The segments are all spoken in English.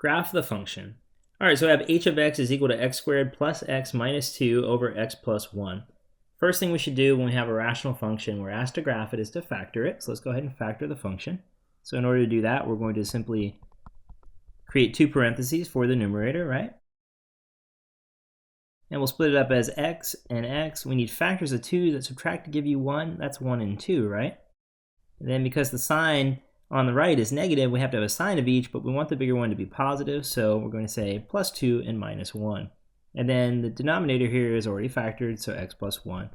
Graph the function. All right, so I have h of x is equal to x squared plus x minus 2 over x plus 1. First thing we should do when we have a rational function we're asked to graph it is to factor it. So let's go ahead and factor the function. So in order to do that, we're going to simply create two parentheses for the numerator, right? And we'll split it up as x and x. We need factors of 2 that subtract to give you 1. That's 1 and 2, right? And then because the sign on the right is negative, we have to have a sign of each, but we want the bigger one to be positive, so we're going to say plus 2 and minus 1. And then the denominator here is already factored, so x plus 1.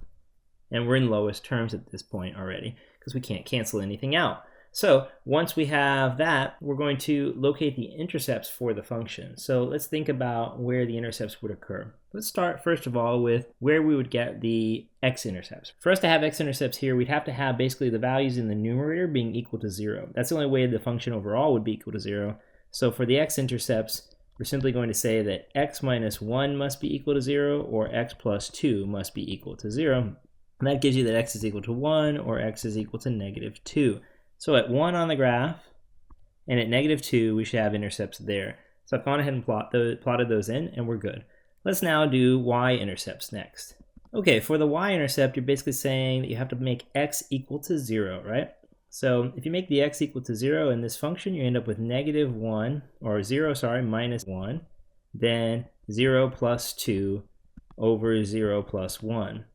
And we're in lowest terms at this point already, because we can't cancel anything out. So once we have that, we're going to locate the intercepts for the function. So let's think about where the intercepts would occur. Let's start first of all with where we would get the x-intercepts. For us to have x-intercepts here, we'd have to have basically the values in the numerator being equal to 0. That's the only way the function overall would be equal to 0. So for the x-intercepts, we're simply going to say that x minus 1 must be equal to 0, or x plus 2 must be equal to 0. And that gives you that x is equal to 1, or x is equal to negative 2. So at 1 on the graph, and at negative 2, we should have intercepts there. So I've gone ahead and plotted those in, and we're good. Let's now do y-intercepts next. Okay, for the y-intercept, you're basically saying that you have to make x equal to 0, right? So if you make the x equal to 0 in this function, you end up with negative 1, or 0, sorry, minus 1, then 0 plus 2 over 0 plus 1.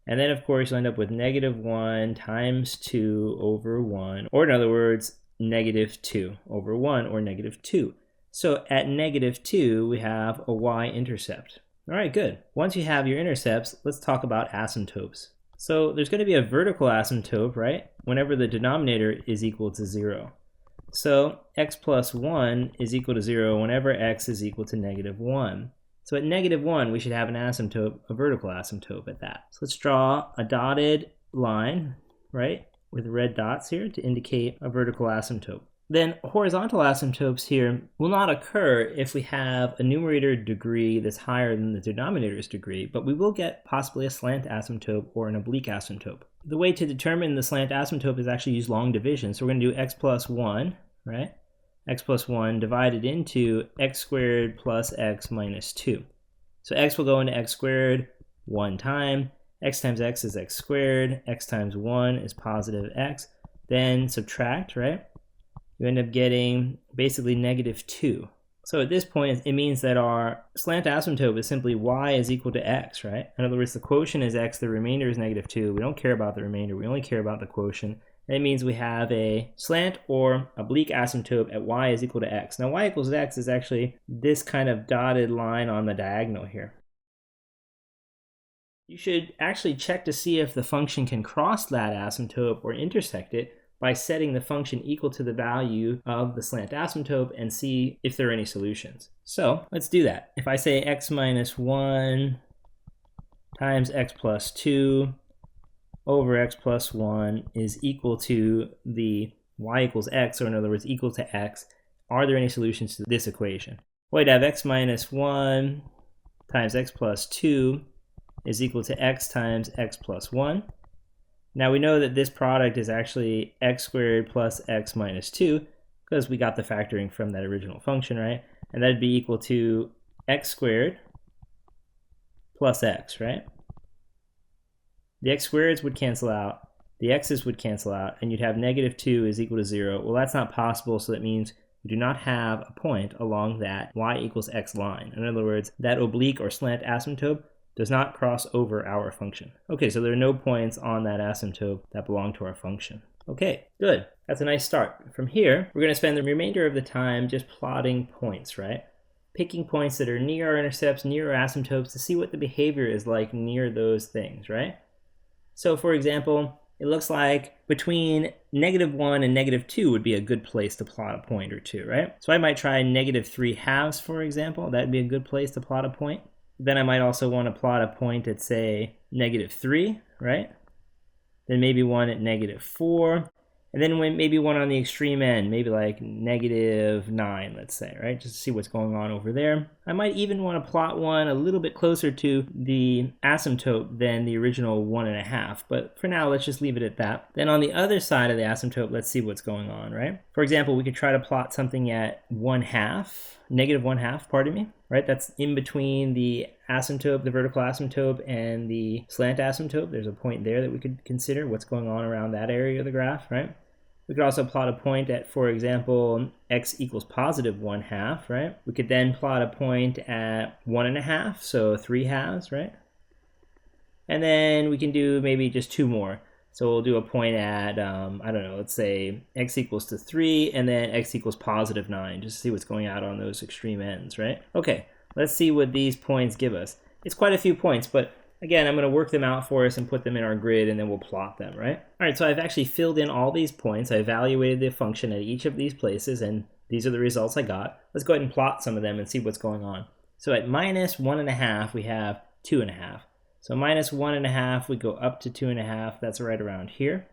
And then, of course, you'll end up with negative 1 times 2 over 1, or in other words, negative 2 over 1, or negative 2. So at negative 2, we have a y-intercept. All right, good. Once you have your intercepts, let's talk about asymptotes. So there's going to be a vertical asymptote, right, whenever the denominator is equal to 0. So x plus 1 is equal to 0 whenever x is equal to negative 1. So at negative 1, we should have an asymptote, a vertical asymptote at that. So let's draw a dotted line, right, with red dots here to indicate a vertical asymptote. Then horizontal asymptotes here will not occur if we have a numerator degree that's higher than the denominator's degree, but we will get possibly a slant asymptote or an oblique asymptote. The way to determine the slant asymptote is actually use long division. So we're going to do x plus 1, right? X plus 1 divided into x squared plus x minus 2. So x will go into x squared one time. X times x is x squared. X times 1 is positive x. Then subtract, right? You end up getting basically negative 2. So at this point, it means that our slant asymptote is simply y is equal to x, right? In other words, the quotient is x, the remainder is negative 2. We don't care about the remainder. We only care about the quotient. And it means we have a slant or oblique asymptote at y is equal to x. Now y equals x is actually this kind of dotted line on the diagonal here. You should actually check to see if the function can cross that asymptote or intersect it by setting the function equal to the value of the slant asymptote and see if there are any solutions. So let's do that. If I say x minus 1 times x plus 2 over x plus 1 is equal to the y equals x, or in other words, equal to x, are there any solutions to this equation? Well, I'd have x minus 1 times x plus 2 is equal to x times x plus 1. Now we know that this product is actually x squared plus x minus 2 because we got the factoring from that original function, right? And that'd be equal to x squared plus x, right? The x squareds would cancel out, the x's would cancel out, and you'd have negative 2 is equal to 0. Well, that's not possible, so that means we do not have a point along that y equals x line. In other words, that oblique or slant asymptote does not cross over our function. Okay, so there are no points on that asymptote that belong to our function. Okay, good. That's a nice start. From here, we're going to spend the remainder of the time just plotting points, right? Picking points that are near our intercepts, near our asymptotes, to see what the behavior is like near those things, right? So for example, it looks like between negative 1 and negative 2 would be a good place to plot a point or two, right? So I might try negative 3/2, for example. That'd be a good place to plot a point. Then I might also want to plot a point at, say, negative 3, right? Then maybe one at negative 4. And then maybe one on the extreme end, maybe like -9, let's say, right? Just to see what's going on over there. I might even want to plot one a little bit closer to the asymptote than the original 1.5, but for now, let's just leave it at that. Then on the other side of the asymptote, let's see what's going on, right? For example, we could try to plot something at -1/2, pardon me, right? That's in between the asymptote, the vertical asymptote, and the slant asymptote. There's a point there that we could consider what's going on around that area of the graph, right? We could also plot a point at, for example, x equals +1/2, right? We could then plot a point at 1.5, so 3/2, right? And then we can do maybe just 2 more. So we'll do a point at, I don't know, let's say x equals 3, and then x equals +9, just to see what's going out on those extreme ends, right? Okay, let's see what these points give us. It's quite a few points, but again, I'm going to work them out for us and put them in our grid, and then we'll plot them, right? All right, so I've actually filled in all these points. I evaluated the function at each of these places, and these are the results I got. Let's go ahead and plot some of them and see what's going on. So at -1.5, we have 2.5. So -1.5, we go up to 2.5. That's right around here.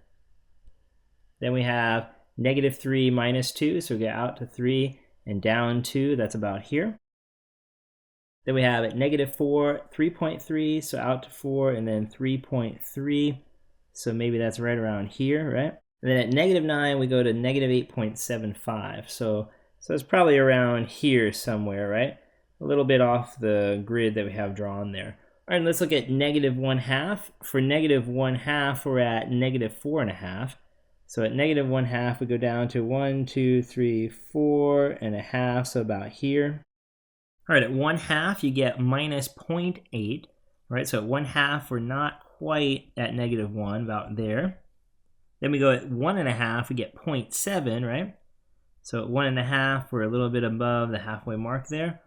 Then we have -3 -2, so we get out to 3 and down 2. That's about here. Then we have at -4, 3.3, so out to 4, and then 3.3. So maybe that's right around here, right? And then at -9, we go to -8.75. So it's probably around here somewhere, right? A little bit off the grid that we have drawn there. All right, let's look at -1/2. For -1/2, we're at -4.5. So at -1/2, we go down to 1, 2, 3, 4.5, so about here. All right, at 1/2, you get -0.8, right? So at 1/2, we're not quite at -1, about there. Then we go at 1.5, we get 0.7, right? So at 1.5, we're a little bit above the halfway mark there.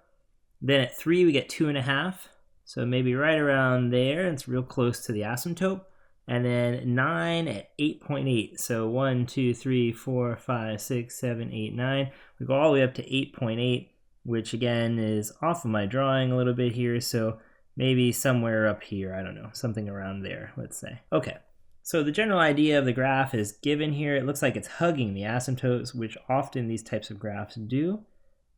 Then at 3, we get 2.5. So maybe right around there. It's real close to the asymptote. And then 9 at 8.8. So 1, 2, 3, 4, 5, 6, 7, 8, 9. We go all the way up to 8.8, which again is off of my drawing a little bit here. So maybe somewhere up here. I don't know. Something around there, let's say. Okay. So the general idea of the graph is given here. It looks like it's hugging the asymptotes, which often these types of graphs do.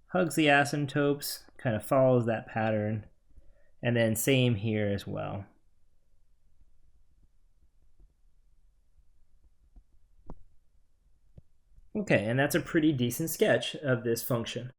Hugs the asymptotes, kind of follows that pattern. And then same here as well. Okay, and that's a pretty decent sketch of this function.